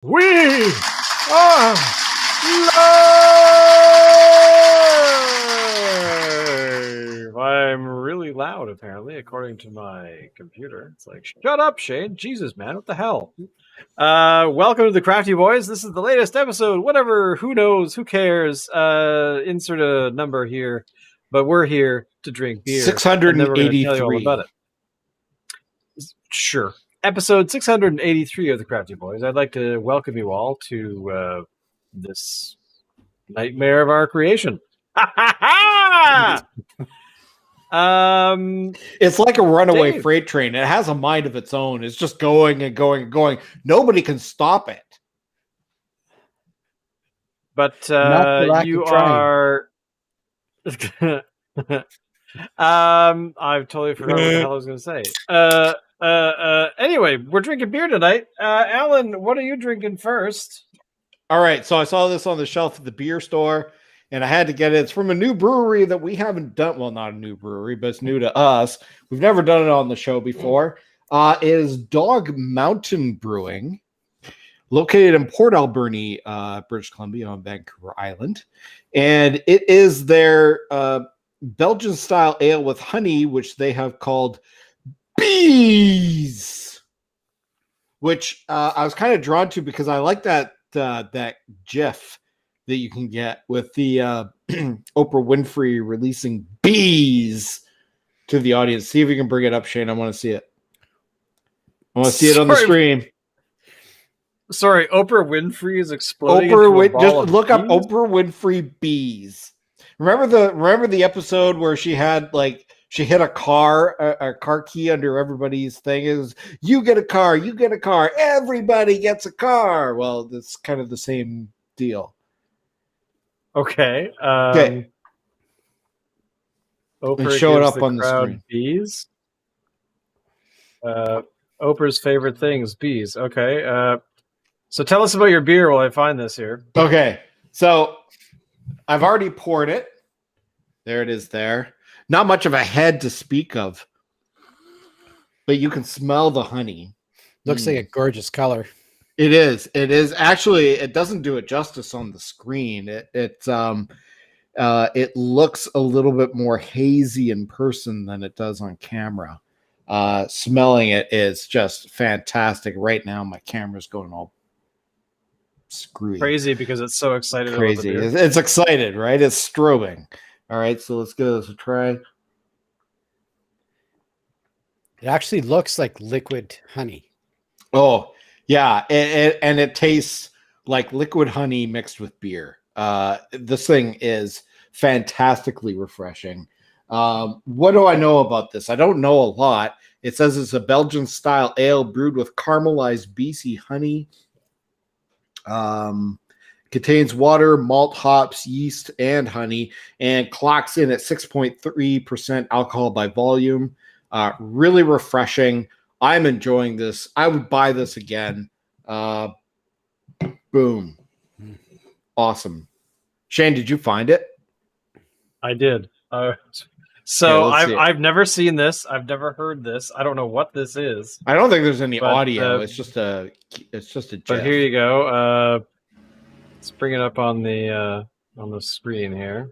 We are live! I'm really loud, apparently, according to my computer. It's like, shut up, Shane. Jesus, man, what the hell? Welcome to the Crafty Boys. This is the latest episode. Whatever, who knows, who cares? Insert a number here. But we're here to drink beer. And then we're going to tell you all about it. Sure. Episode 683 of the Crafty Boys. I'd like to welcome you all to this nightmare of our creation. It's like a runaway Dave. freight train. It has a mind of its own. It's just going and going and going. Nobody can stop it. But you are. I've totally forgot what the hell I was going to say. Anyway, we're drinking beer tonight. Alan, what are you drinking first? All right, so I saw this on the shelf at the beer store, and I had to get it. It's from a new brewery that we haven't done. Well, not a new brewery, but it's new to us. We've never done it on the show before. It is Dog Mountain Brewing, located in Port Alberni, British Columbia on Vancouver Island. And it is their Belgian-style ale with honey, which they have called Bees, which I was kind of drawn to because I like that GIF that you can get with the Oprah Winfrey releasing bees to the audience. See if you can bring it up, Shane. I want to see it. I want to see it on the stream. Sorry, Oprah Winfrey is exploding. Just look up Oprah Winfrey bees. Remember the episode where she had she hit a car key under everybody's thing. Is you get a car, everybody gets a car. Well, it's kind of the same deal. Okay. Okay. Oprah show it gives up on the screen. Bees. Oprah's favorite things, bees. Okay. So tell us about your beer while I find this here. Okay. So I've already poured it. There it is there. Not much of a head to speak of, but you can smell the honey. Looks like a gorgeous color. It is. It is. Actually, it doesn't do it justice on the screen. It looks a little bit more hazy in person than it does on camera. Smelling it is just fantastic. Right now, my camera's going all screwy. Crazy because it's so excited. Crazy. It's excited, right? It's strobing. All right, so let's give this a try. It actually looks like liquid honey. Oh, yeah. And it tastes like liquid honey mixed with beer. This thing is fantastically refreshing. What do I know about this? I don't know a lot. It says it's a Belgian-style ale brewed with caramelized BC honey. Contains water, malt, hops, yeast, and honey, and clocks in at 6.3% alcohol by volume. Really refreshing. I'm enjoying this. I would buy this again. Boom. Awesome. Shane, did you find it? I did. I've never seen this. I've never heard this. I don't know what this is. I don't think there's any audio. It's just a GIF. But here you go. Let's bring it up on the screen here.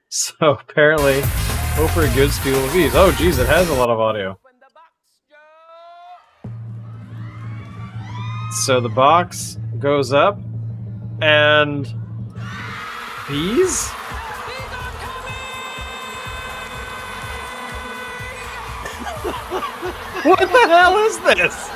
So apparently, Oprah gives people bees. Oh, geez, it has a lot of audio. So the box goes up, and bees. What the hell is this?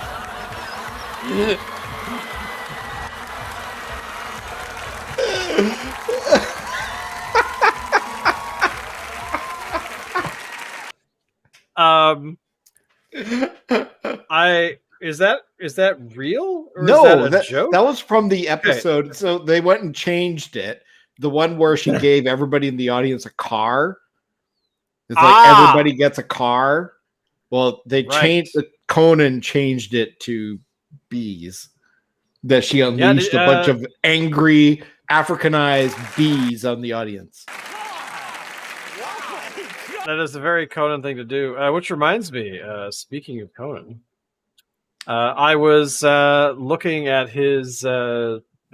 Is that real? Or no, is that a joke? That was from the episode. Okay. So they went and changed it. The one where she gave everybody in the audience a car. It's like everybody gets a car. Well, they changed it. Conan changed it to bees. That she unleashed a bunch of angry Africanized bees on the audience. That is a very Conan thing to do. Which reminds me, speaking of Conan, I was looking at his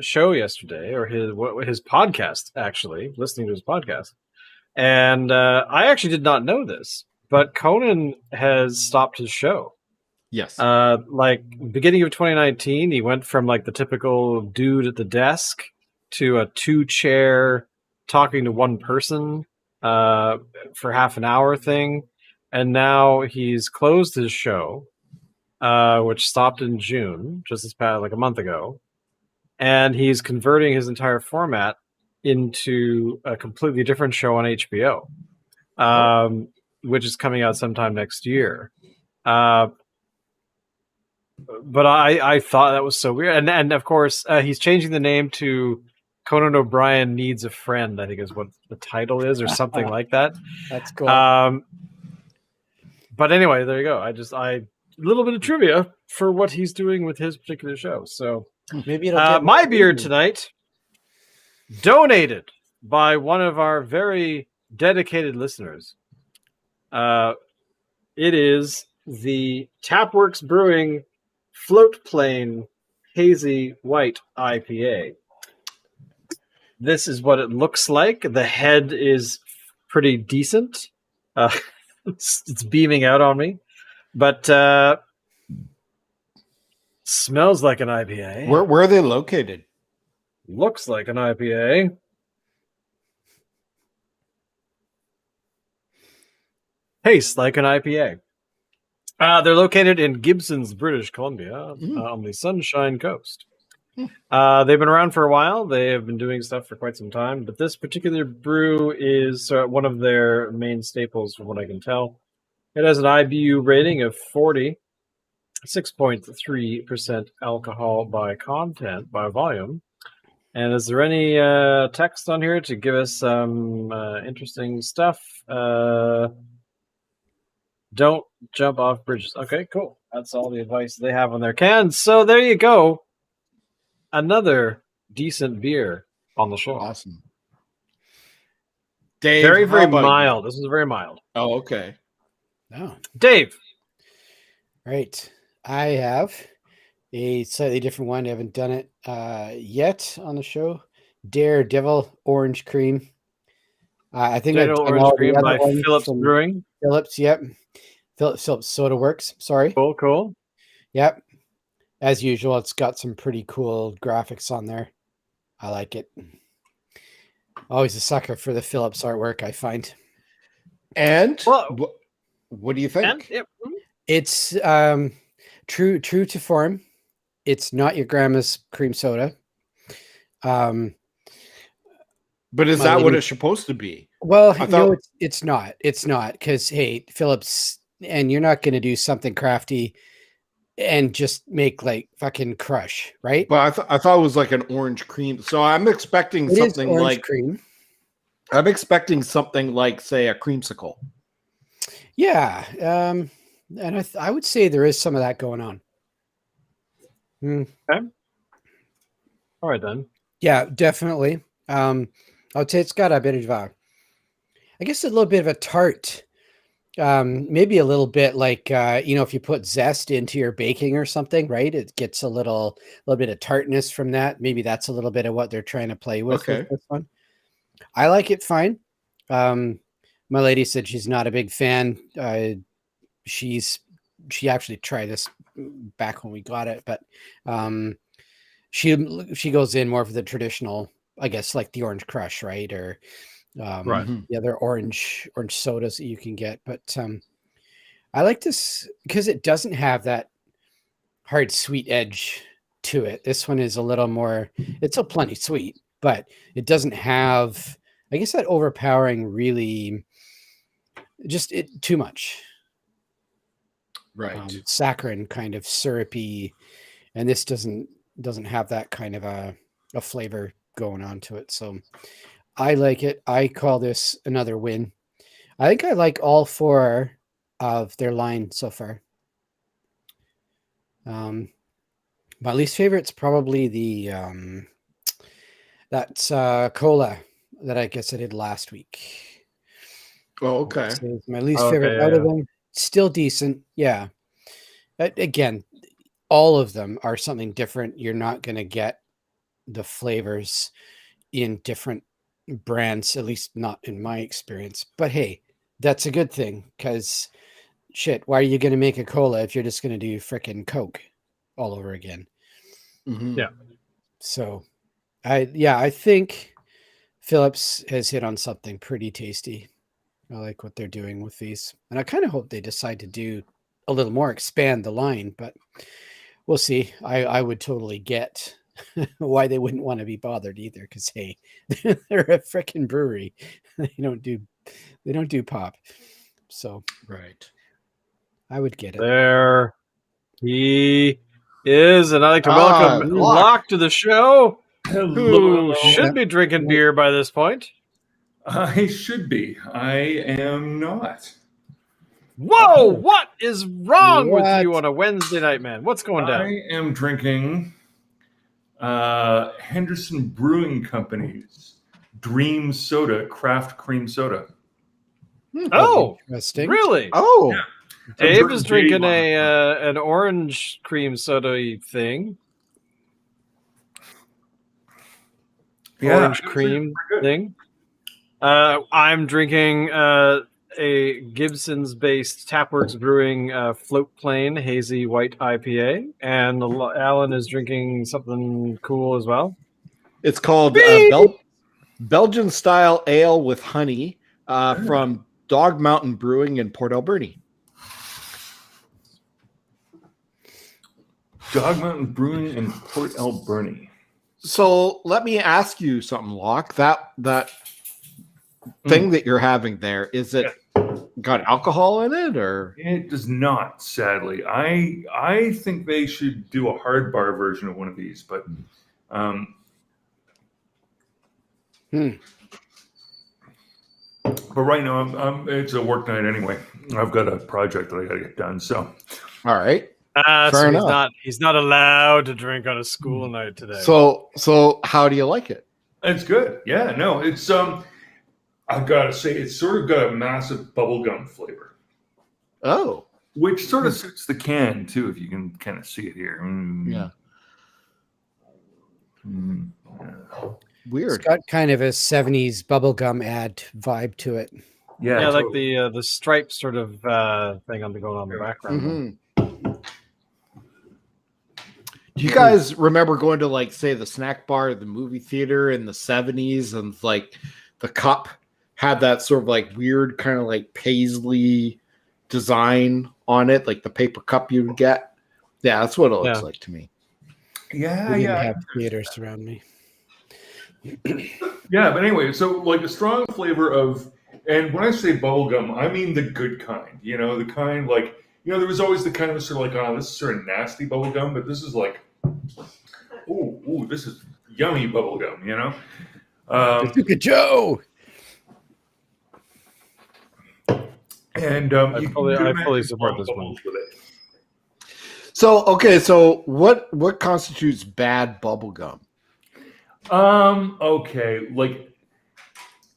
show yesterday, or his podcast, actually, listening to his podcast. And I actually did not know this, but Conan has stopped his show. Yes. Like beginning of 2019, he went from like the typical dude at the desk to a 2-chair talking to one person for half an hour thing, and now he's closed his show, which stopped in June, just this past like a month ago, and he's converting his entire format into a completely different show on HBO, which is coming out sometime next year. But I thought that was so weird, and of course he's changing the name to Conan O'Brien Needs a Friend, I think is what the title is, or something like that. That's cool. But anyway, there you go. A little bit of trivia for what he's doing with his particular show. So Maybe it'll get my more beer views. tonight, donated by one of our very dedicated listeners. It is the Tapworks Brewing Float Plane Hazy White IPA. This is what it looks like. The head is pretty decent. It's beaming out on me, but smells like an IPA. Where are they located? Looks like an IPA. Tastes like an IPA. They're located in Gibsons, British Columbia, on the Sunshine Coast. They've been around for a while. They have been doing stuff for quite some time, but this particular brew is one of their main staples, from what I can tell. It has an IBU rating of 40, 6.3% alcohol by content, by volume. And is there any text on here to give us some interesting stuff? Don't jump off bridges. Okay, cool. That's all the advice they have on their cans. So there you go. Another decent beer on the show. Awesome. Dave, Very, very how about mild. you? This is very mild. Oh, okay. Oh, Dave. right. I have a slightly different one. I haven't done it yet on the show. Daredevil Orange Cream. I think I've Daredevil done Orange all Cream the other by ones Phillips from Brewing. Phillips, yep. Phillips Soda Works. Sorry. Cool. Yep. As usual, it's got some pretty cool graphics on there. I like it. Always a sucker for the Phillips artwork, I find. And Well, what do you think? It's true to form. It's not your grandma's cream soda. But is My that what lady- it's supposed to be? Well, I no, thought- it's not. It's not, because hey, Phillips, and you're not going to do something crafty and just make like fucking crush, right? But I thought it was like an orange cream. So I'm expecting It is something orange like cream. I'm expecting something like, say, a creamsicle. Yeah, and I would say there is some of that going on. All right, then. Yeah, definitely. I would say it's got a bit of I guess a little bit of a tart. Maybe a little bit like if you put zest into your baking or something, right? It gets a little bit of tartness from that. Maybe that's a little bit of what they're trying to play with Okay. this one. I like it fine. My lady said she's not a big fan. She actually tried this back when we got it, but she goes in more for the traditional, I guess, like the Orange Crush, right? Or Right. the other orange sodas that you can get. But I like this because it doesn't have that hard sweet edge to it. This one is a little more, it's still plenty sweet, but it doesn't have, I guess, that overpowering, really just too much. Right. Saccharine, kind of syrupy, and this doesn't have that kind of a flavor going on to it. So I like it. I call this another win. I think I like all 4 of their line so far. My least favorite's probably the that's cola that I guess I did last week. Oh, okay. So it's my least Okay, favorite out of yeah. them. Still decent, yeah. Again, all of them are something different. You're not going to get the flavors in different brands, at least not in my experience. But hey, that's a good thing, because shit, why are you going to make a cola if you're just going to do frickin' Coke all over again? Mhm. Yeah. So I think Phillips has hit on something pretty tasty. I like what they're doing with these, and I kind of hope they decide to do a little more, expand the line, but we'll see. I would totally get why they wouldn't want to be bothered either, because hey, they're a freaking brewery. They don't do pop. So Right. I would get it. There he is, and I'd like to Ah, welcome Locke. Locke to the show, Hello, who hello. should be drinking beer by this point. I should be. I am not. Whoa! Oh. What is wrong with you What? on a Wednesday night, man? What's going down? I am drinking Henderson Brewing Company's Dream Soda, craft cream soda. Oh, Interesting. really? Oh, Yeah. Dave is drinking Dave on an orange cream soda thing. Yeah, Orange it was cream pretty good. thing. I'm drinking a Gibson's-based Tapworks Brewing Float Plane Hazy White IPA, and Alan is drinking something cool as well. it's called Belgian style ale with honey from Dog Mountain Brewing in Port Alberni. Dog Mountain Brewing in Port Alberni. So let me ask you something, Locke. That thing that you're having there, is it got alcohol in it, or? It does not, sadly. I think they should do a hard bar version of one of these, but but right now it's a work night anyway. I've got a project that I got to get done. So All right. So Fair enough. he's not allowed to drink on a school night today. So how do you like it? it's good. Yeah, no, it's I've got to say it's sort of got a massive bubblegum flavor, Oh, which sort of suits the can too, if you can kind of see it here. yeah. Yeah. It's Weird. got kind of a 70s bubblegum ad vibe to it. Yeah, yeah, like totally. the stripe sort of thing on the background. Mhm. Do you guys remember going to, like, say, the snack bar at the movie theater in the 70s, and like the cup had that sort of like weird kind of like paisley design on it, like the paper cup you would get? Yeah, that's what it looks Yeah. like to me. Yeah, We didn't yeah. have theaters around me. Yeah, but anyway, so like a strong flavor of, and when I say bubblegum, I mean the good kind. You know, the kind like, there was always the kind of sort of like, oh, this is sort of nasty bubblegum, but this is like, ooh, this is yummy bubblegum, Bazooka Joe! And I you fully- can I imagine fully support blowing this bubbles with it. So okay, so what constitutes bad bubblegum? Okay, like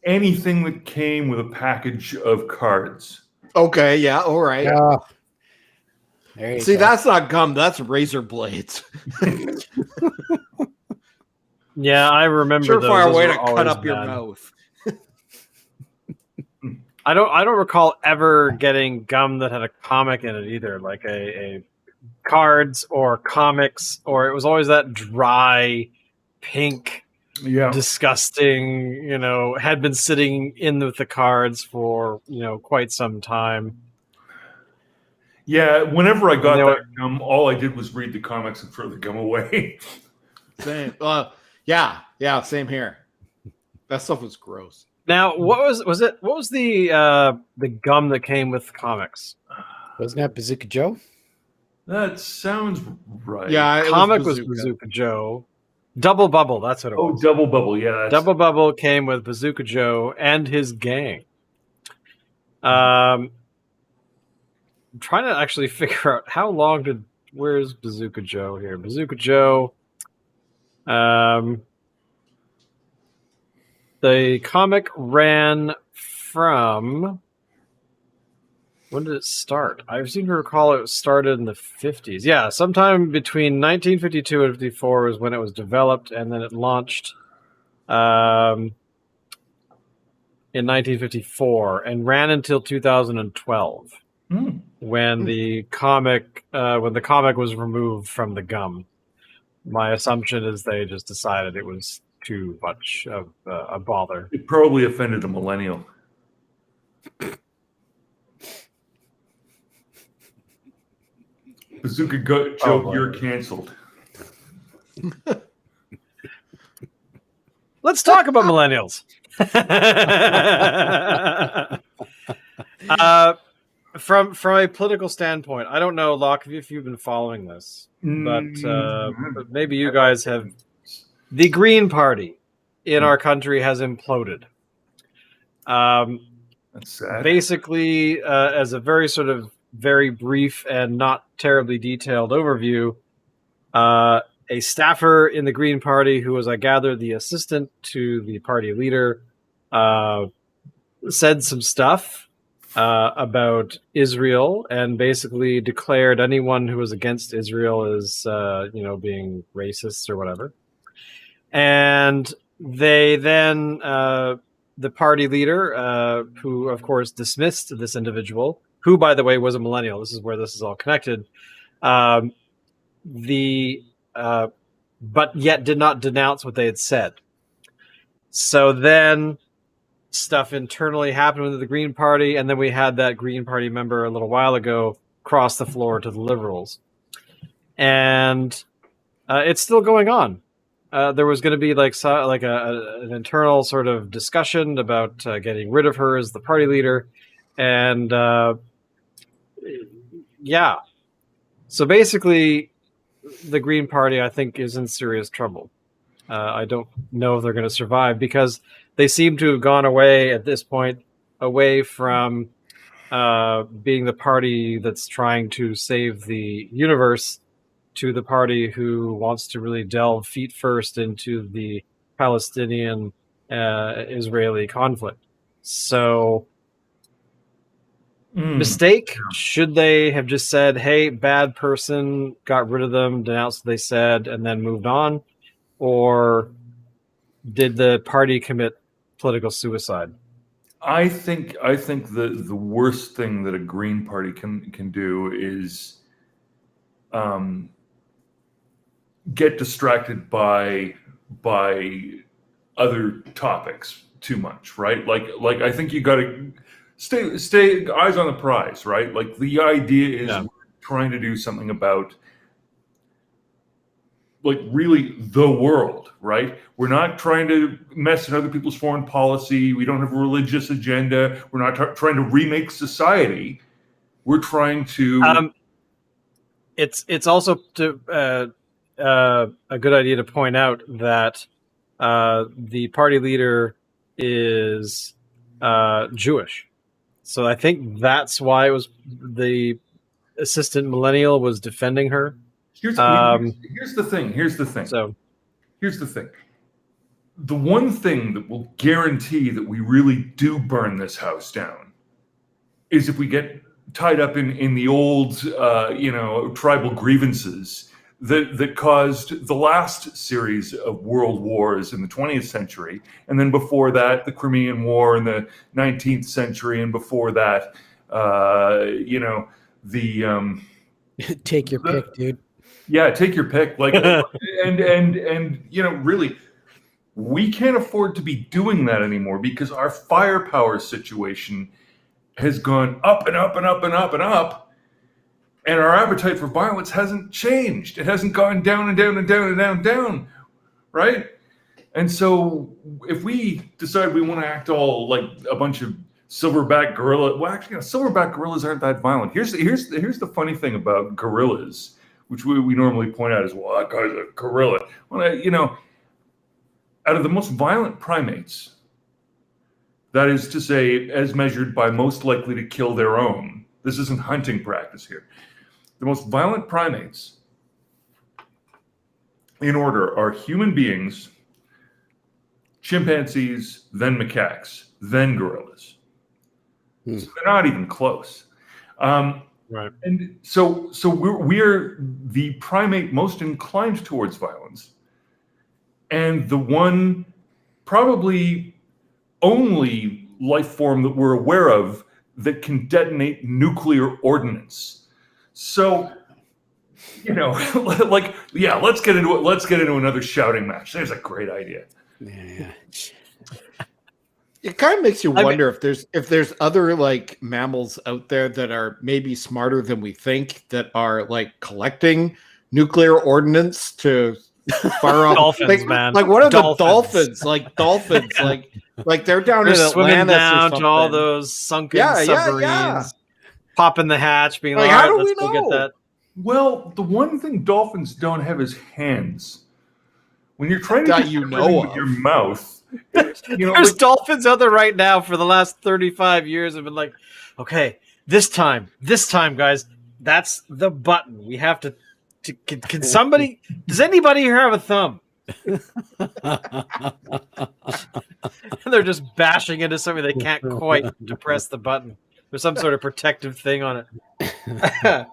anything that came with a package of cards. Okay, yeah, all right. Oh, there you See, go. that's not gum, that's razor blades. Yeah, I remember those. Surefire Those way were to cut always up your bad. mouth. I don't recall ever getting gum that had a comic in it either, like a cards or comics, or it was always that dry, pink, Yeah. disgusting. Had been sitting in with the cards for quite some time. Yeah, whenever I got they were- that gum, all I did was read the comics and throw the gum away. Same. Yeah, same here. That stuff was gross. Now, what was the gum that came with comics? Wasn't that Bazooka Joe? That sounds right. Yeah, it Comic was was Bazooka Joe. Double Bubble, that's what it Oh, was. Double Bubble, yeah. That's, Double Bubble came with Bazooka Joe and his gang. I'm trying to actually figure out how long where's Bazooka Joe here? Bazooka Joe. The comic ran from When did it start? I seem to recall it started in the 50s. Yeah, sometime between 1952 and 54 was when it was developed, and then it launched in 1954 and ran until 2012 when the comic was removed from the gum. My assumption is they just decided it was too much of a bother. It probably offended a millennial. Bazooka joke, you're canceled. Let's talk about millennials. From a political standpoint, I don't know, Locke, if you've been following this, but maybe you guys have. The Green Party in our country has imploded. That's sad. Basically, as a very brief and not terribly detailed overview, a staffer in the Green Party, who was, I gather, the assistant to the party leader, said some stuff about Israel and basically declared anyone who was against Israel as, being racist or whatever. And they then, the party leader, who, of course, dismissed this individual, who, by the way, was a millennial. This is where this is all connected. But yet did not denounce what they had said. So then stuff internally happened with the Green Party, and then we had that Green Party member a little while ago cross the floor to the Liberals. And it's still going on. There was going to be an internal sort of discussion about getting rid of her as the party leader. And yeah. So basically, the Green Party, I think, is in serious trouble. I don't know if they're going to survive because they seem to have gone away at this point, away from being the party that's trying to save the universe to the party who wants to really delve feet first into the Palestinian-Israeli conflict. So, mistake? Should they have just said, hey, bad person, got rid of them, denounced what they said, and then moved on? Or did the party commit political suicide? I think the worst thing that a Green Party can do is get distracted by other topics too much, right? Like I think you got to stay eyes on the prize, right? Like the idea is we're trying to do something about like really the world, right? We're not trying to mess in other people's foreign policy. We don't have a religious agenda. We're not trying to remake society. We're trying to. It's also a good idea to point out that the party leader is Jewish. So I think that's why it was the assistant millennial was defending her. Here's the thing. So here's the thing. The one thing that will guarantee that we really do burn this house down is if we get tied up in the old, tribal grievances that caused the last series of world wars in the 20th century, and then before that, the Crimean War in the 19th century, and before that, Take your pick, dude. Yeah, take your pick. Like, and really, we can't afford to be doing that anymore because our firepower situation has gone up and up and up and up and up, and our appetite for violence hasn't changed. It hasn't gone down and down and down and down and down, right? And so, if we decide we want to act all like a bunch of silverback gorilla, well, actually, silverback gorillas aren't that violent. Here's the funny thing about gorillas, which we normally point out as, well, that guy's a gorilla. Well, out of the most violent primates, that is to say, as measured by most likely to kill their own, this isn't hunting practice here. The most violent primates in order are human beings, chimpanzees, then macaques, then gorillas. So they're not even close. Right. And so we're the primate most inclined towards violence, and the one probably only life form that we're aware of that can detonate nuclear ordnance. So, like, yeah, let's get into it. Let's get into another shouting match. There's a great idea. Yeah. It kind of makes you wonder if there's other like mammals out there that are maybe smarter than we think that are like collecting nuclear ordnance to fire off Dolphins, man. Like what are Dolphins. the dolphins? Like dolphins, like they're down They're in swimming Atlantis or down something. to all those sunken submarines, popping the hatch, being Like, like, how all do right, let's we go get know? that. Well, the one thing dolphins don't have is hands. When you're trying to That do you everything know with of. your mouth, There's dolphins out there right now for the last 35 years have been like, okay, this time, guys, that's the button. We have to can somebody, does anybody here have a thumb? They're just bashing into something they can't quite depress the button. There's some sort of protective thing on it.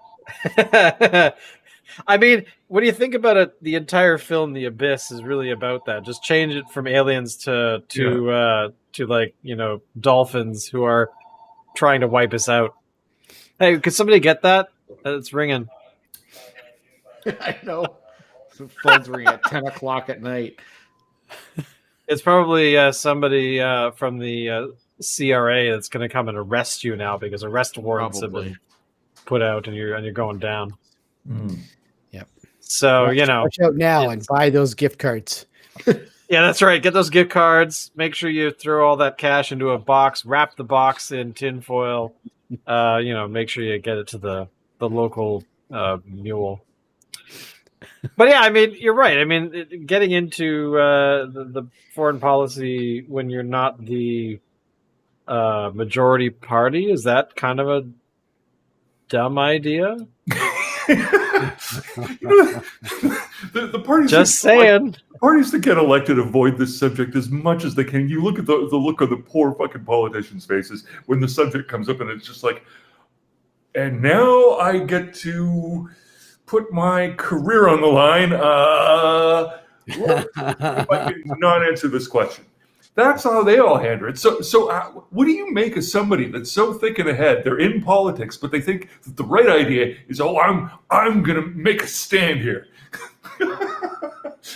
I mean, when you think about it, the entire film, The Abyss, is really about that. Just change it from aliens to like, dolphins who are trying to wipe us out. Hey, could somebody get that? It's ringing. I know. The phone's ringing at 10 o'clock at night. It's probably somebody from the CRA that's going to come and arrest you now because arrest warrants have been put out and you're going down. Mm. Yep. So, watch out now and buy those gift cards. Yeah, that's right. Get those gift cards. Make sure you throw all that cash into a box, wrap the box in tinfoil. Make sure you get it to the local mule. But yeah, I mean, you're right. I mean, getting into the foreign policy when you're not the majority party, is that kind of a dumb idea? The parties just saying. Parties that get elected avoid this subject as much as they can. You look at the look of the poor fucking politicians' faces when the subject comes up, and it's just like, and now I get to put my career on the line. If I can not answer this question. That's how they all handle it. So what do you make of somebody that's so thick in the head? They're in politics, but they think that the right idea is, I'm gonna make a stand here.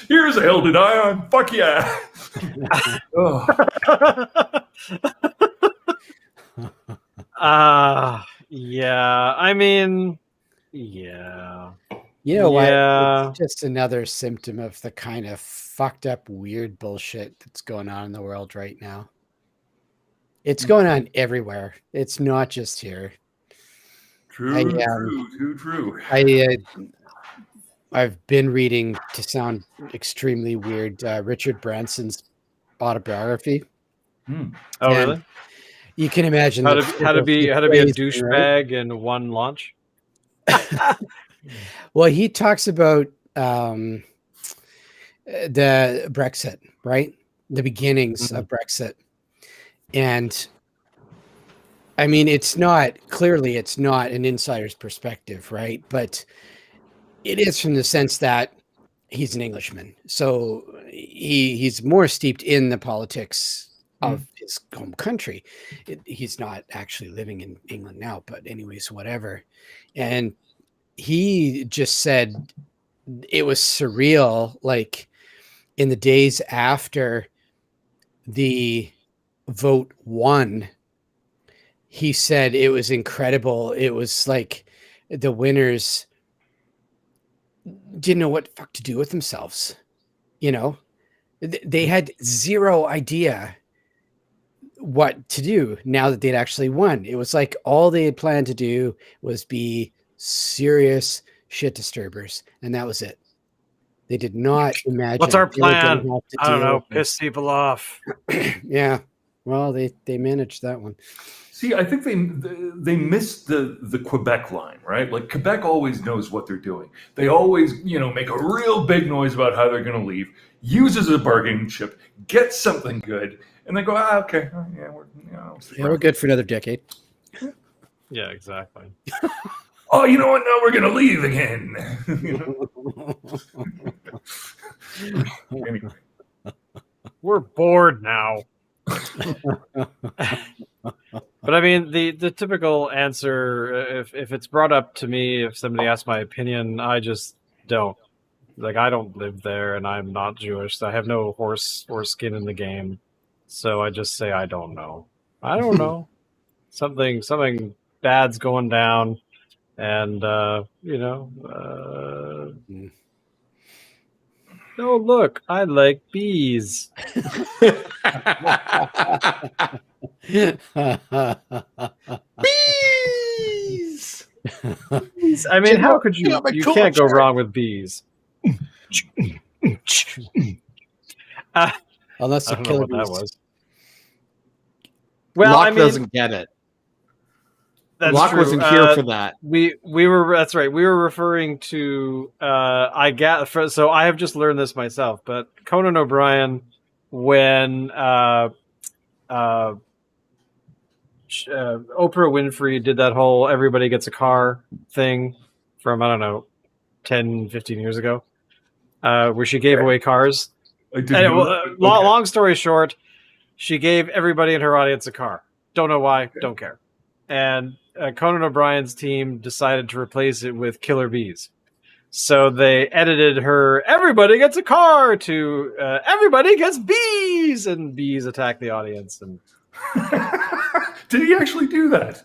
Here's a hill to die on. Fuck yeah. Yeah. I mean, yeah. You know what? Yeah. It's just another symptom of the kind of fucked up, weird bullshit that's going on in the world right now. It's going on everywhere. It's not just here. True. I've been reading, to sound extremely weird, Richard Branson's autobiography. Oh, really? You can imagine how to be a douchebag in one launch. Well, he talks about the Brexit, right? The beginnings of Brexit. And I mean, it's not an insider's perspective, right? But it is from the sense that he's an Englishman. So he's more steeped in the politics of his home country. He's not actually living in England now, but anyways, whatever. And he just said it was surreal, like in the days after the vote won, he said it was incredible. It was like the winners didn't know what the fuck to do with themselves. They had zero idea what to do now that they'd actually won. It was like all they had planned to do was be serious shit disturbers, and that was it. They did not imagine. What's our plan? I don't know. Piss people off. Yeah. Well, they managed that one. See, I think they missed the Quebec line, right? Like Quebec always knows what they're doing. They always, make a real big noise about how they're going to leave, use as a bargaining chip, get something good, and they go, okay, we're good for another decade. Yeah, exactly. Oh, you know what? Now we're going to leave again. Anyway. We're bored now. But I mean, the typical answer, if it's brought up to me, if somebody asks my opinion, I just don't. Like, I don't live there, and I'm not Jewish, so I have no horse or skin in the game. So I just say I don't know. I don't know. Something bad's going down, and oh look, I like bees. Bees. I mean, how could you? You can't go wrong with bees. Unless I they're don't know killer what that bees. was. Well, Locke I mean, doesn't get it. that's Locke true. wasn't here for that. We were that's right. We were referring to so I have just learned this myself, but Conan O'Brien when Oprah Winfrey did that whole everybody gets a car thing from, I don't know, 10, 15 years ago, where she gave away cars. I didn't know that. Okay. Long story short, she gave everybody in her audience a car. Don't know why, don't care. And Conan O'Brien's team decided to replace it with killer bees. So they edited her everybody gets a car to everybody gets bees, and bees attack the audience. And Did he actually do that?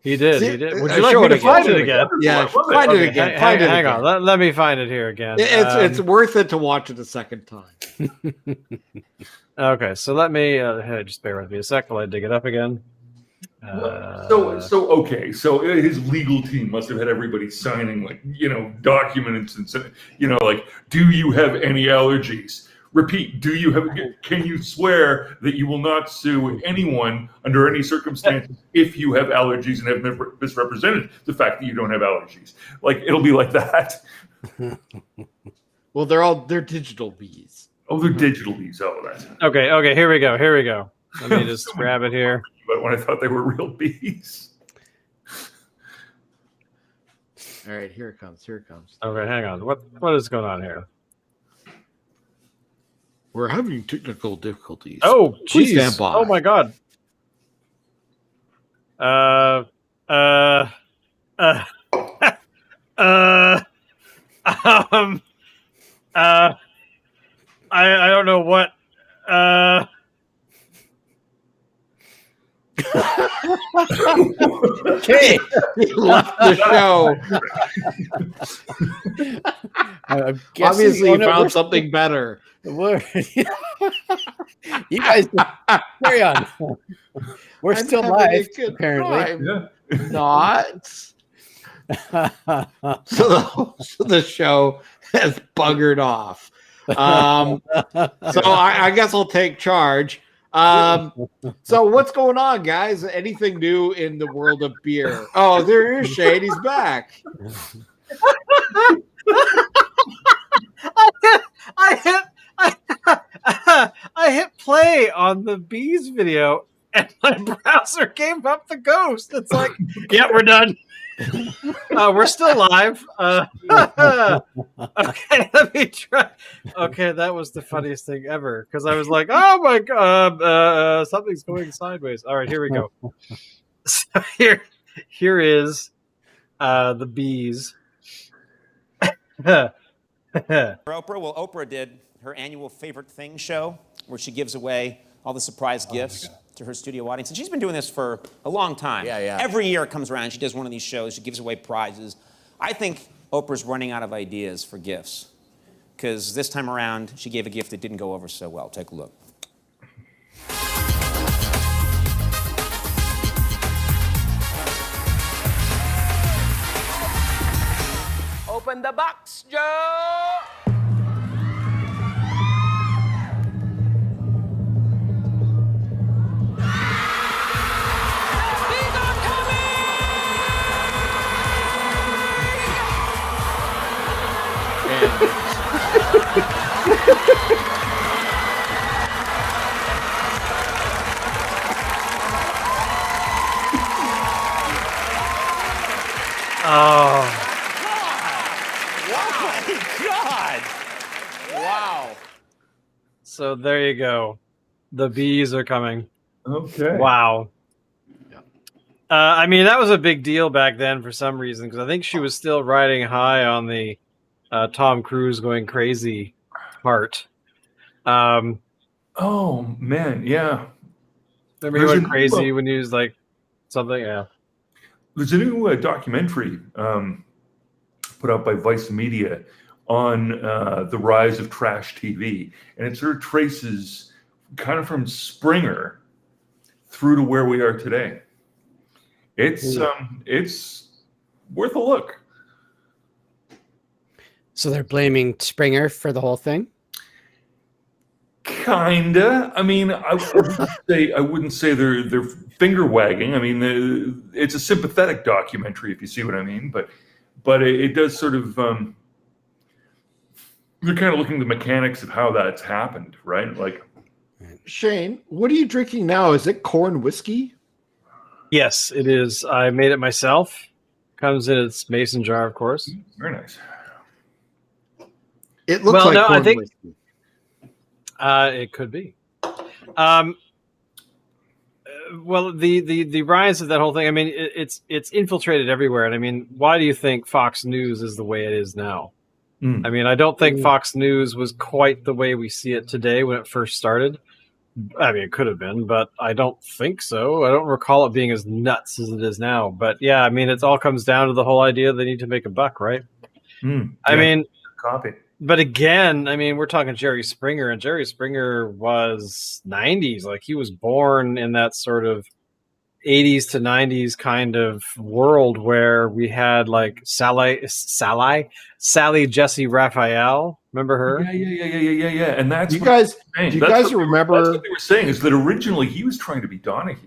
he did. See, He did. show Would you like me it to again. find it again? Yeah, I love it. find it Okay, again. Find it hang again. on. Let me find it here again. It's worth it to watch it a second time. Okay, so let me just bear with me a sec while I dig it up again. So his legal team must have had everybody signing, like, documents and like, do you have any allergies? Repeat, can you swear that you will not sue anyone under any circumstances if you have allergies and have misrepresented the fact that you don't have allergies? Like, it'll be like that. Well, they're digital bees. Oh, they're digital bees. Oh, that's Okay, here we go. Let me just grab it here. But when I thought they were real bees. All right, here it comes. Okay, hang on. What is going on here? We're having technical difficulties. Oh, Please jeez. stand by. Oh my god. I don't know what. Okay, he left the show. Obviously, he found something better. You guys carry on. We're still live, apparently. Yeah. Not. So the show has buggered off. So I guess I'll take charge. So what's going on, guys? Anything new in the world of beer? Oh, there is Shane. He's back. I hit play on the bees video, and my browser gave up the ghost. It's like, yeah, we're done. We're still live. Okay, let me try. Okay, that was the funniest thing ever, because I was like, oh my god, something's going sideways. All right, here we go. So here is the bees. For Oprah, well, Oprah did her annual Favorite Thing show, where she gives away all the surprise gifts to her studio audience. And she's been doing this for a long time. Yeah. Every year it comes around, she does one of these shows, she gives away prizes. I think Oprah's running out of ideas for gifts, because this time around, she gave a gift that didn't go over so well. Take a look. Open the box, Joe! So there you go. The bees are coming. Okay. Wow. I mean, that was a big deal back then for some reason, because I think she was still riding high on the Tom Cruise going crazy part. Oh man, yeah. Remember There's he a went new, crazy when he was like something? Yeah. there's a new documentary put out by Vice Media on the rise of trash TV, and it sort of traces kind of from Springer through to where we are today. It's worth a look. So they're blaming Springer for the whole thing? Kinda. I mean, I wouldn't say they're finger wagging. I mean, it's a sympathetic documentary, if you see what I mean. But it does sort of they're kind of looking at the mechanics of how that's happened, right? Like, Shane, what are you drinking now? Is it corn whiskey? Yes, it is. I made it myself. Comes in its mason jar, of course. very nice. It looks Well, like no, I corn think- whiskey. It could be. Well, the rise of that whole thing. I mean, it's infiltrated everywhere, and I mean, why do you think Fox News is the way it is now? I mean, I don't think Fox News was quite the way we see it today when it first started. I mean, it could have been, but I don't think so. I don't recall it being as nuts as it is now. But yeah, I mean, it all comes down to the whole idea they need to make a buck, right? I mean, Copy. but again, I mean, we're talking Jerry Springer, and Jerry Springer was 90s. Like, he was born in that sort of 80s to 90s kind of world where we had like Sally Jesse Raphael. Remember her? Yeah. And that's You what guys, saying. do you That's guys what they were- remember? That's what they were saying is that originally he was trying to be Donahue.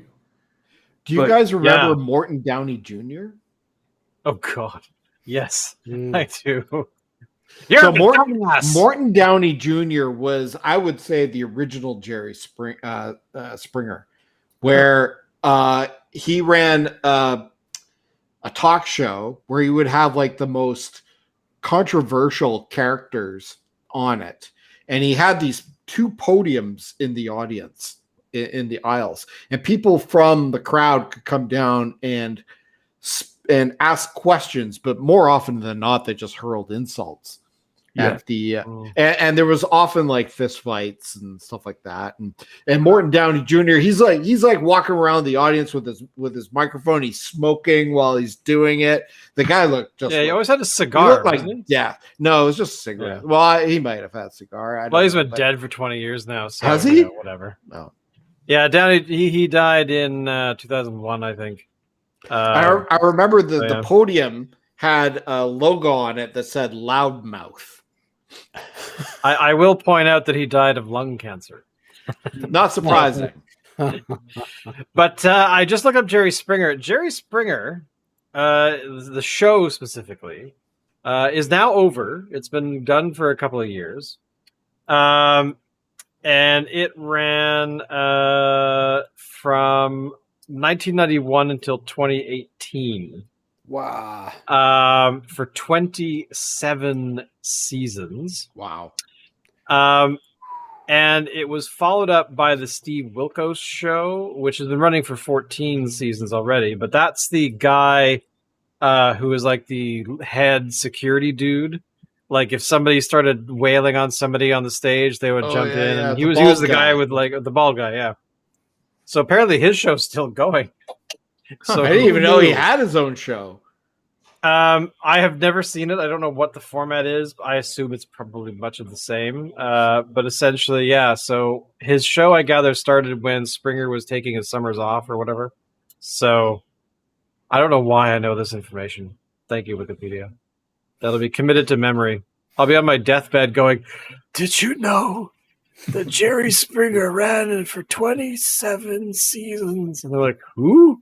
Do you but- guys remember Yeah. Morton Downey Jr.? Oh God, yes, Mm. I do. You're So a dumbass. Morton Downey Jr. was, I would say, the original Jerry Springer, where he ran a talk show where he would have like the most controversial characters on it, and he had these two podiums in the audience in the aisles, and people from the crowd could come down and ask questions, but more often than not, they just hurled insults at the and there was often like fist fights and stuff like that. And Morton Downey Jr. he's like walking around the audience with his microphone. He's smoking while he's doing it. The guy looked just Yeah, he like, always had a he cigar. looked like Wasn't he? death. No, it was just a cigarette. Yeah. Well, he might have had a cigar. I don't Well, he's know, been but- dead for 20 years now. So, Has you he? know, whatever. No. Yeah, Downey. He died in 2001, I think. I remember the yeah. podium had a logo on it that said Loudmouth. I will point out that he died of lung cancer. Not surprising. But I just looked up Jerry Springer. Jerry Springer, the show specifically, is now over. It's been done for a couple of years. And it ran from 1991 until 2018. Wow. For 27 seasons. Wow. And it was followed up by the Steve Wilkos show, which has been running for 14 seasons already. But that's the guy who is like the head security dude. Like if somebody started wailing on somebody on the stage, they would jump in. And he was the guy with like the bald guy. Yeah. So apparently his show's still going. So I didn't even know he had his own show. I have never seen it. I don't know what the format is. I assume it's probably much of the same. But essentially, yeah. So his show, I gather, started when Springer was taking his summers off or whatever. So I don't know why I know this information. Thank you, Wikipedia. That'll be committed to memory. I'll be on my deathbed going, did you know that Jerry Springer ran it for 27 seasons? And they're like, who?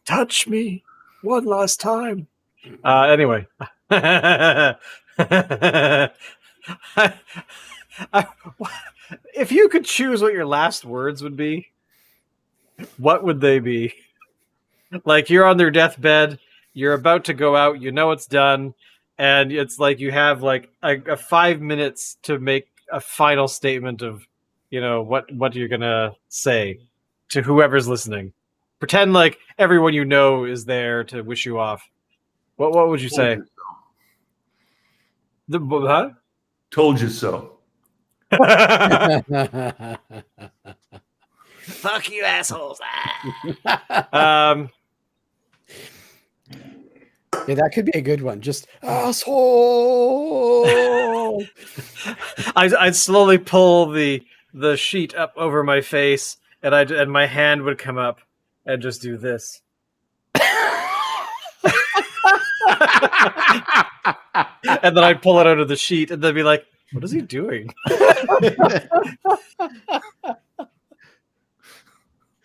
Touch me one last time. Anyway. If you could choose what your last words would be, what would they be? Like you're on their deathbed, you're about to go out, you know it's done, and it's like you have like a 5 minutes to make a final statement of, what you're gonna say to whoever's listening. Pretend like everyone you know is there to wish you off. What would you say? Huh? Told you so. Fuck you, assholes. Yeah, that could be a good one. Just asshole. I'd slowly pull the sheet up over my face, and my hand would come up and just do this. And then I'd pull it out of the sheet, and they'd be like, "What is he doing?"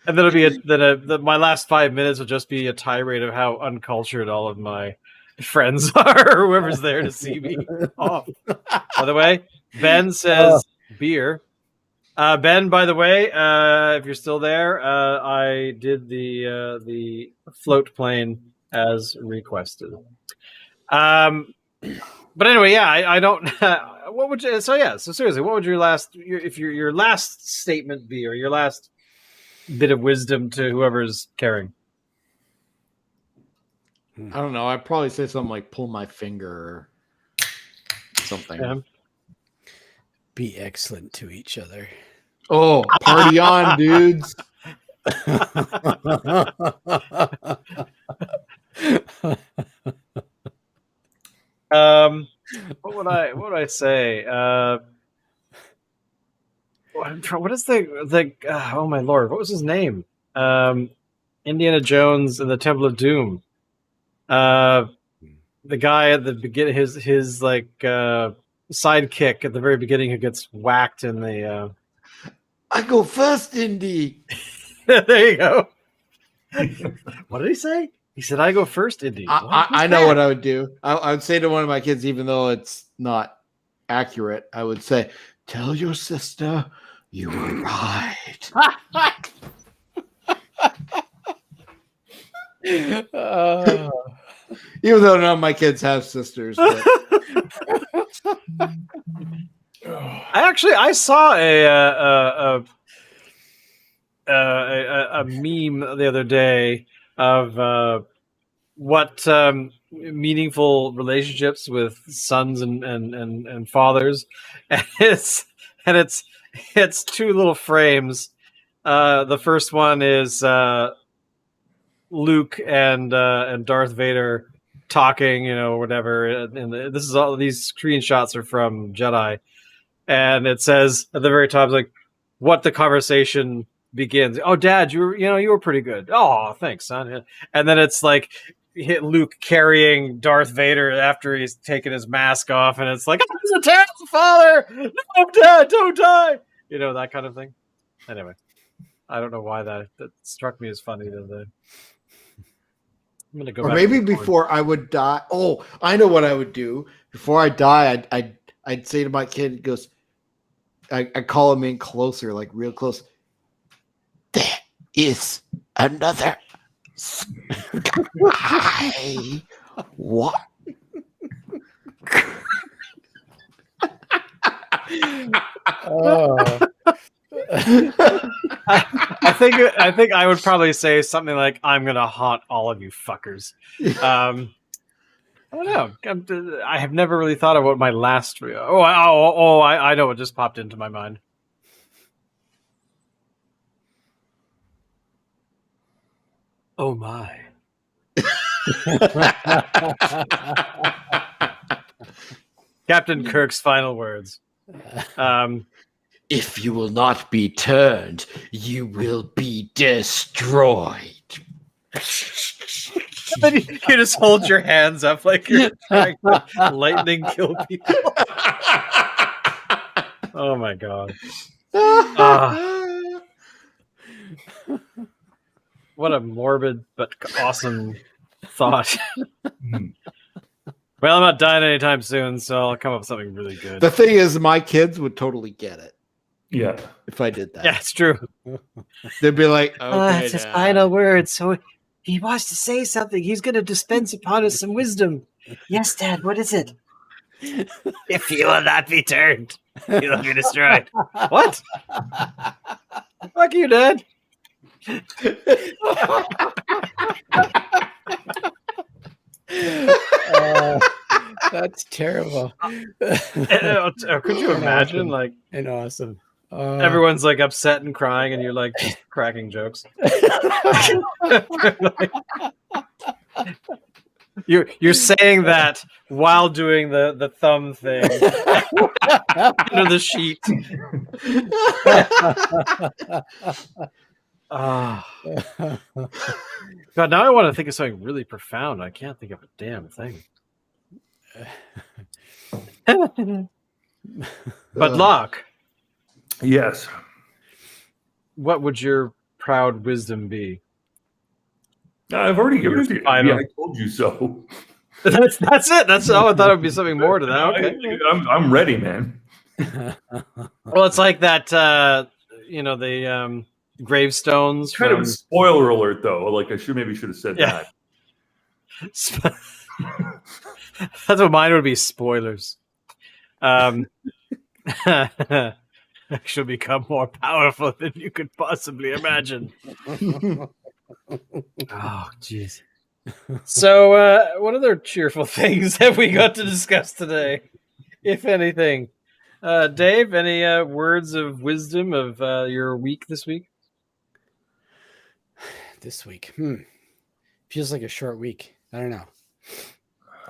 And then my last 5 minutes would just be a tirade of how uncultured all of my friends are, or whoever's there to see me off. By the way, Ben says beer. Ben, by the way, if you're still there, I did the float plane as requested. But anyway, yeah, I don't. What would you? So seriously, what would your last statement be, or your last bit of wisdom to whoever's caring? I don't know. I'd probably say something like "pull my finger" or something. Yeah. Be excellent to each other. Oh, party on, dudes! What would I say? What is the oh my lord, what was his name? Indiana Jones and the Temple of Doom. The guy at the beginning, his like sidekick at the very beginning who gets whacked in the. I go first, Indy. There you go. What did he say? He said, "I go first, Indy." I know what I would do. I would say to one of my kids, even though it's not accurate, I would say, "Tell your sister you were right." Even though none of my kids have sisters. But... I saw a meme the other day of what meaningful relationships with sons and fathers, and it's two little frames. The first one is Luke and Darth Vader talking, whatever. And this is all these screenshots are from Jedi, and it says at the very top, like, what the conversation begins. Oh, Dad, you were pretty good. Oh, thanks, son. And then it's like Luke carrying Darth Vader after he's taken his mask off, and it's like, I was a terrible father. No, Dad, don't die. That kind of thing. Anyway, I don't know why that struck me as funny. I'm gonna go. Or back maybe before I would die. Oh, I know what I would do before I die. I'd say to my kid, he goes, I call him in closer, like real close. There is another sky. What? I think I would probably say something like, "I'm gonna haunt all of you fuckers." I don't know. I have never really thought of what my last. I know what just popped into my mind. Oh my. Captain Kirk's final words. If you will not be turned, you will be destroyed. Then you just hold your hands up like you're trying to lightning kill people. Oh my god. What a morbid but awesome thought. Well, I'm not dying anytime soon, so I'll come up with something really good. The thing is, my kids would totally get it. Yeah. If I did that. Yeah, it's true. They'd be like, okay. It's his final word, so he wants to say something. He's going to dispense upon us some wisdom. Yes, Dad. What is it? If you will not be turned, you will be destroyed. What? Fuck you, Dad. That's terrible. Could you imagine, like, and awesome. everyone's like upset and crying, and you're like just cracking jokes. You're saying that while doing the thumb thing under the sheet. God, now I want to think of something really profound. I can't think of a damn thing. But Locke, Yes. what would your proud wisdom be? I've already given it to you. Final. Yeah, I told you so. That's it. That's all. I thought it would be something more to that. Okay. I'm ready, man. Well, it's like that. The gravestones. Kind of a spoiler alert, though. Like I should have said Yeah. that. That's what mine would be. Spoilers. She'll become more powerful than you could possibly imagine. Oh, jeez. So, what other cheerful things have we got to discuss today, if anything? Dave, any words of wisdom of your week this week? This week, feels like a short week. I don't know.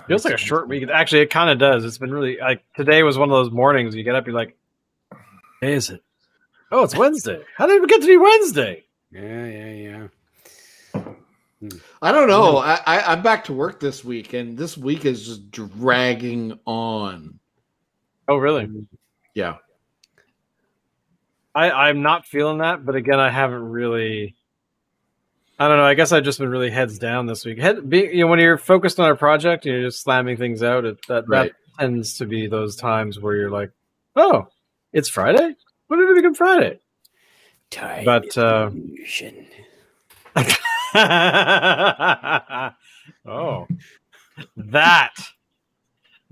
Feels like a short week. Actually, it kind of does. It's been really like today was one of those mornings you get up, you're like, "Hey, is it? Oh, it's Wednesday. How did it get to be Wednesday?" Yeah. I don't know. I'm back to work this week, and this week is just dragging on. Oh, really? Yeah. I'm not feeling that, but again, I haven't really. I don't know. I guess I've just been really heads down this week. When you're focused on a project and you're just slamming things out, that tends to be those times where you're like, "Oh, it's Friday. When did it become Friday?" Time But illusion. Oh, that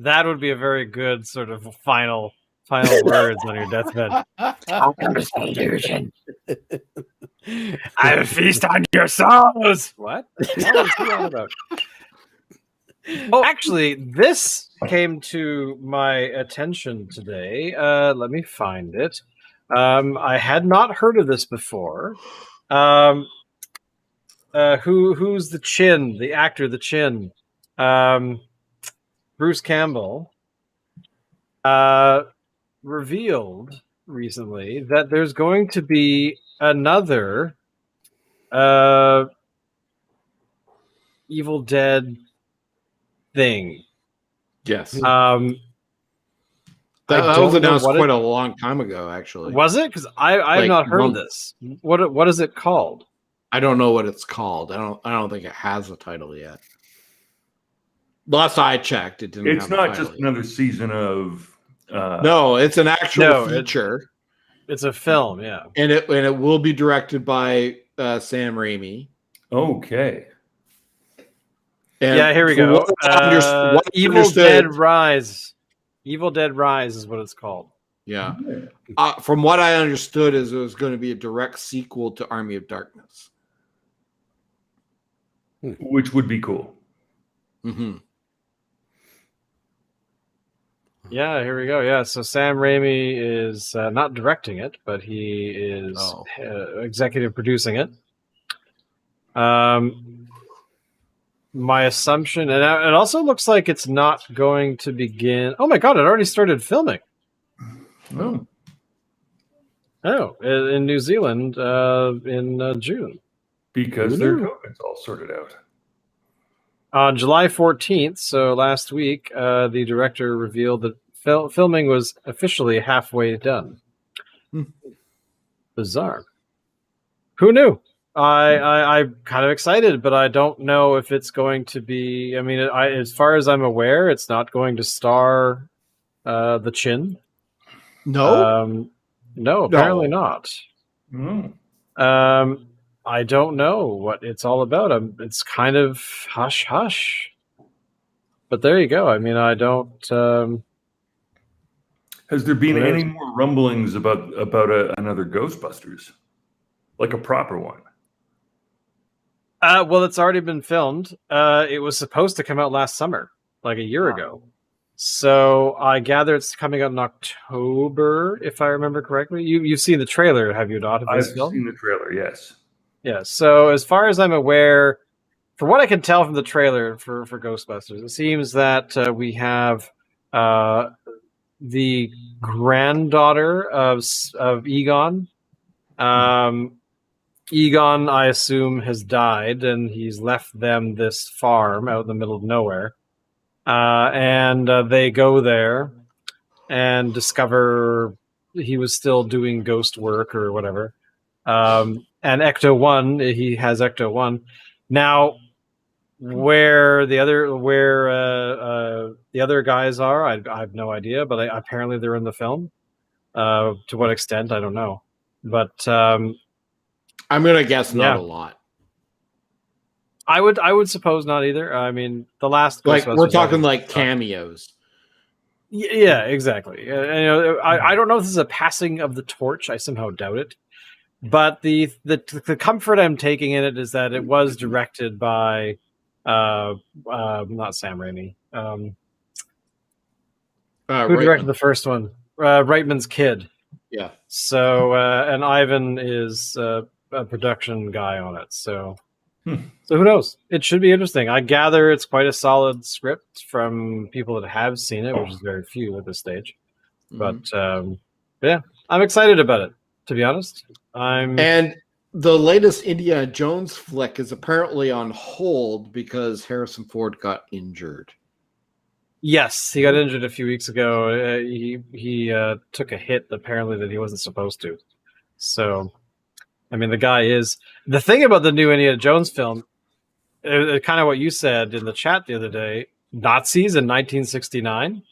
would be a very good sort of final words on your deathbed. Illusion. I will feast on your souls. What? What is he on about? Oh, actually, this came to my attention today. Let me find it. I had not heard of this before. Who's the Chin? The actor, the Chin. Bruce Campbell revealed recently that there's going to be another Evil Dead thing. Yes. That was announced quite a long time ago, actually. Was it? Because I've not heard of this. What is it called? I don't know what it's called. I don't think it has a title yet. Last I checked, it didn't. It's not just another season of. No, it's an actual feature. It's a film, yeah, and it will be directed by Sam Raimi. Okay. And yeah, here we go. Evil Dead Rise. Evil Dead Rise is what it's called. Yeah. From what I understood, is it was going to be a direct sequel to Army of Darkness, which would be cool. Mm-hmm. Yeah, here we go. Yeah, so Sam Raimi is not directing it, but he is executive producing it. My assumption, and it also looks like it's not going to begin. Oh my god, it already started filming. Oh, in New Zealand in June. Because their COVID's all sorted out. On July 14th, so last week, the director revealed that filming was officially halfway done. Bizarre. Who knew? I'm kind of excited, but I don't know if it's going to be. I mean, as far as I'm aware, it's not going to star the Chin. No, no, apparently not. Mm. I don't know what it's all about. It's kind of hush hush. But there you go. I mean, I don't. Has there been Who knows? any more rumblings about another Ghostbusters, like a proper one? Well, it's already been filmed. It was supposed to come out last summer, like a year ago. So I gather it's coming out in October, if I remember correctly. You've seen the trailer, have you not? Of I've this film? seen the trailer. Yes. Yeah. So as far as I'm aware, from what I can tell from the trailer for Ghostbusters, it seems that we have the granddaughter of Egon. Egon, I assume, has died, and he's left them this farm out in the middle of nowhere. And they go there and discover he was still doing ghost work or whatever. And Ecto-1, he has Ecto-1. Now, where the other guys are, I have no idea, but apparently they're in the film. To what extent, I don't know. But I'm gonna guess not a lot. I would suppose not either. I mean, the last Like we're Ghostbusters talking like cameos. Yeah, exactly. I don't know if this is a passing of the torch. I somehow doubt it. But the comfort I'm taking in it is that it was directed by not Sam Raimi. Who directed the first one? Reitman's kid. Yeah. So and Ivan is a production guy on it. So so who knows? It should be interesting. I gather it's quite a solid script from people that have seen it, which is very few at this stage. But yeah, I'm excited about it. To be honest, And the latest Indiana Jones flick is apparently on hold because Harrison Ford got injured. Yes, he got injured a few weeks ago. He took a hit apparently that he wasn't supposed to. So, I mean, the guy is the thing about the new Indiana Jones film. Kind of what you said in the chat the other day. Nazis in 1969.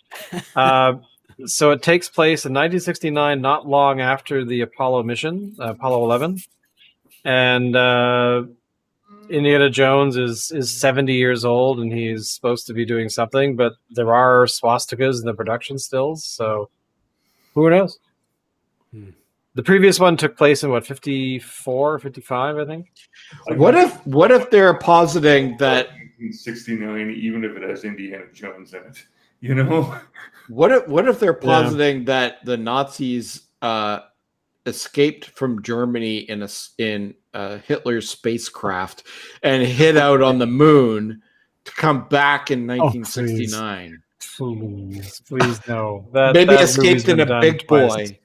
So it takes place in 1969, not long after the Apollo mission, Apollo 11, and Indiana Jones is 70 years old, and he's supposed to be doing something, but there are swastikas in the production stills, so who knows? The previous one took place in 54, 55, I think. What if they're positing that 1969, even if it has Indiana Jones in it, you know? What if they're positing that the Nazis escaped from Germany in Hitler's spacecraft and hid out on the moon to come back in 1969? Please no. Maybe escaped in a big boy.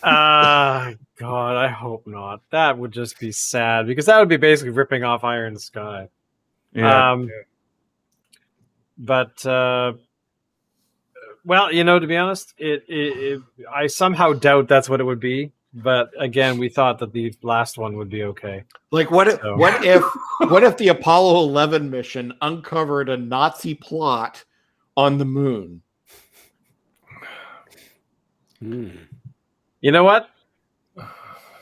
God, I hope not. That would just be sad because that would be basically ripping off Iron Sky. Yeah. But well, to be honest, I somehow doubt that's what it would be. But again, we thought that the last one would be okay. Like what if the Apollo 11 mission uncovered a Nazi plot on the moon? You know what?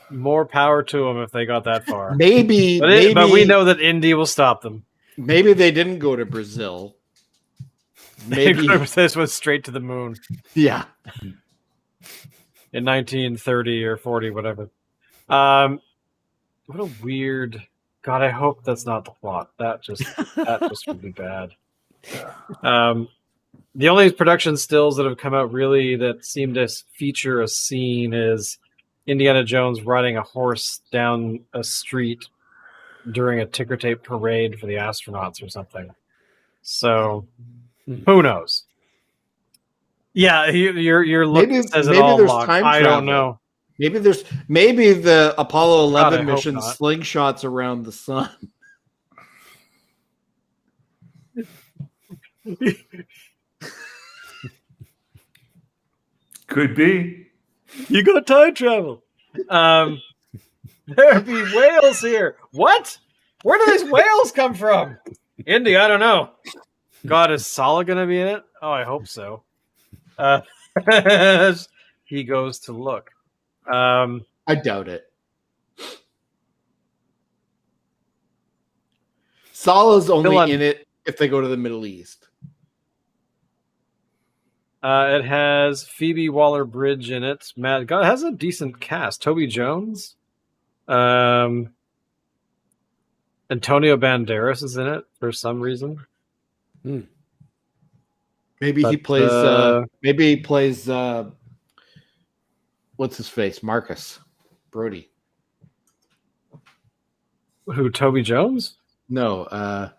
More power to them if they got that far. Maybe, but we know that Indy will stop them. Maybe they didn't go to Brazil. Maybe this was straight to the moon. Yeah. In 1930 or 40, whatever. What a weird. God, I hope that's not the plot. That just would be bad. The only production stills that have come out really that seem to feature a scene is Indiana Jones riding a horse down a street during a ticker tape parade for the astronauts or something. So, who knows? Yeah, your look says it all. There's time I travel. don't know. Maybe the Apollo 11 God, mission slingshots around the sun. Could be. You got time travel. There'd be whales here. What? Where do these whales come from? Indy, I don't know. God, is Sala going to be in it? Oh, I hope so. He goes to look. I doubt it. Sala's only in it if they go to the Middle East. It has Phoebe Waller-Bridge in it. Matt, God, it has a decent cast. Toby Jones, Antonio Banderas is in it for some reason. Maybe he But, plays. Maybe he plays. What's his face? Marcus Brody. Who? Toby Jones? No,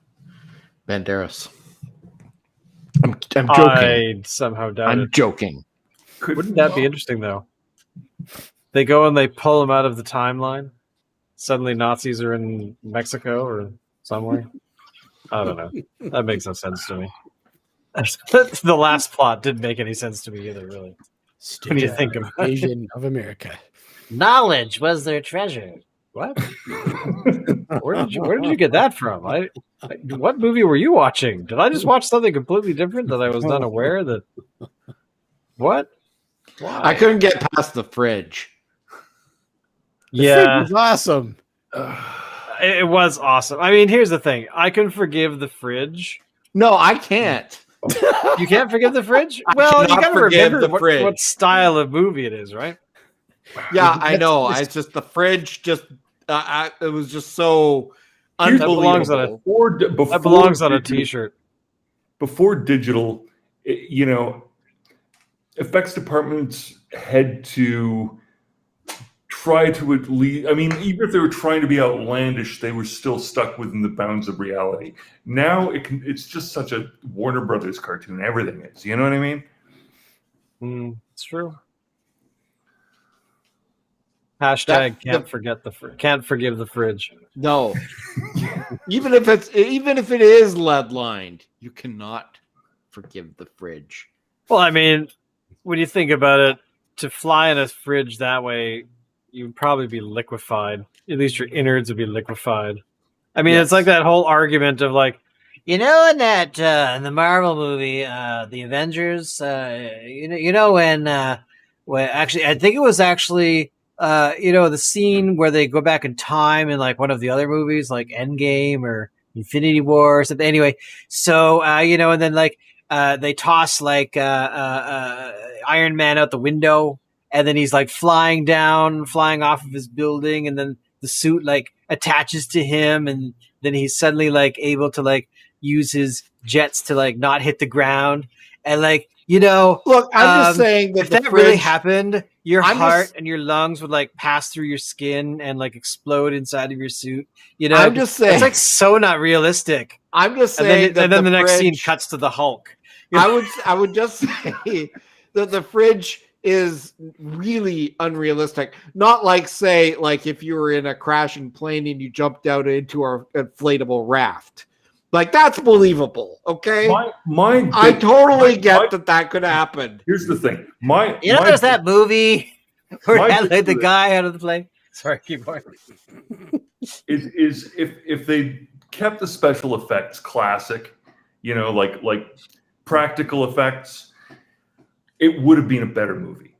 Banderas. I'm joking. I somehow doubt I'm it. joking. Wouldn't that be interesting though? They go and they pull him out of the timeline. Suddenly, Nazis are in Mexico or somewhere. I don't know. That makes no sense to me. The last plot didn't make any sense to me either, really. When you think about it. Invasion of America. Knowledge was their treasure. What? Where did you get that from? What movie were you watching? Did I just watch something completely different that I was not aware that? What? Why? I couldn't get past the fridge. Yeah, It was awesome. it was awesome. I mean, here's the thing: I can forgive the fridge. No, I can't. You can't forgive the fridge. I Well, you cannot got to forgive remember the fridge. what style of movie it is, right? Yeah, I know. It's just the fridge. Just it was just so That belongs unbelievable. that belongs on a T-shirt. Before digital, effects departments had to try to at least, I mean, even if they were trying to be outlandish, they were still stuck within the bounds of reality. Now it's just such a Warner Brothers cartoon. Everything is. You know what I mean? It's true. Hashtag can't forgive the fridge. No, even if it is lead lined, you cannot forgive the fridge. Well, I mean, when you think about it, to fly in a fridge that way, you would probably be liquefied. At least your innards would be liquefied. I mean, It's like that whole argument of like, in the Marvel movie, the Avengers, when actually, I think it was actually, the scene where they go back in time in like one of the other movies, like Endgame or Infinity War or something. Anyway, so, and then like, they toss like Iron Man out the window, and then he's like flying off of his building, and then the suit like attaches to him, and then he's suddenly like able to like use his jets to like not hit the ground, and like Look, I'm just saying that if that really happened, your heart and your lungs would like pass through your skin and like explode inside of your suit. I'm just saying it's like so not realistic. I'm just saying and then the next scene cuts to the Hulk. I would just say that the fridge is really unrealistic. Not like, say, like if you were in a crashing plane and you jumped out into an inflatable raft. Like, that's believable, okay? I totally get that could happen. Here's the thing. There's that movie where they let the guy out of the plane. Sorry, keep going. Is if they kept the special effects classic, like practical effects, it would have been a better movie.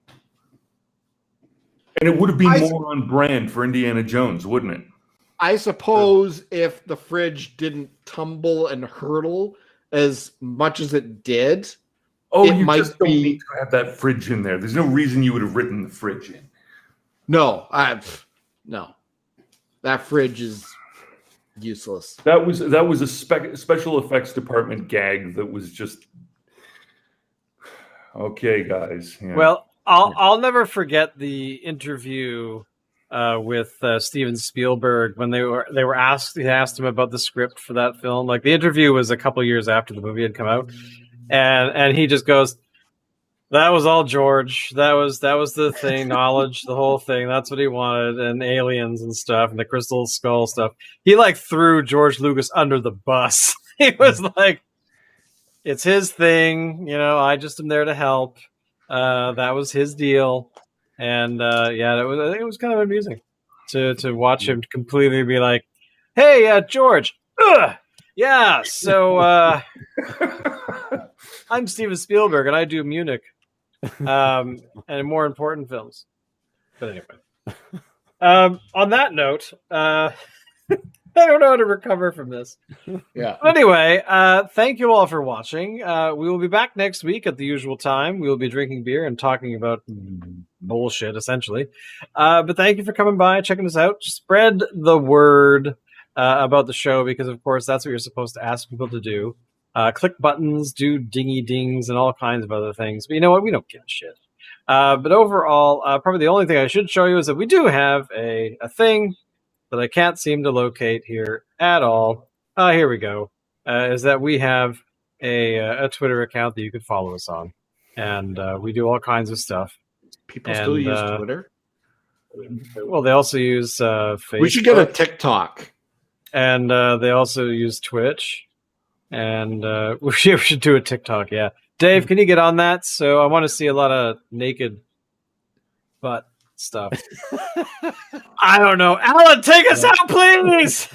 And it would have been more on brand for Indiana Jones, wouldn't it? I suppose if the fridge didn't tumble and hurtle as much as it did, you just don't need to have that fridge in there. There's no reason you would have written the fridge in. No, that fridge is useless. That was a special effects department gag that was just okay, guys. Yeah. Well, I'll never forget the interview with Steven Spielberg when they asked him about the script for that film. Like, the interview was a couple years after the movie had come out, and he just goes, "That was all George. That was the thing. Knowledge, the whole thing. That's what he wanted, and aliens and stuff, and the crystal skull stuff." He like threw George Lucas under the bus. He was like, "It's his thing. I just am there to help." That was his deal. And I think it was kind of amusing to watch him completely be like, "Hey, George, yeah, so I'm Steven Spielberg and I do Munich, and more important films." But anyway, on that note, I don't know how to recover from this. Yeah. But anyway, thank you all for watching. We will be back next week at the usual time. We will be drinking beer and talking about bullshit, essentially. But thank you for coming by, checking us out. Spread the word about the show, because, of course, that's what you're supposed to ask people to do. Click buttons, do dingy dings, and all kinds of other things. But you know what? We don't give a shit. But overall, probably the only thing I should show you is that we do have a thing that I can't seem to locate here at all. Here we go. Is that we have a Twitter account that you could follow us on. And we do all kinds of stuff. People still And, use Twitter. Well, they also use Facebook. We should get a TikTok. And they also use Twitch. And we should do a TikTok, yeah. Dave, can you get on that? So I want to see a lot of naked butt stuff. I don't know. Alan, take us out, please!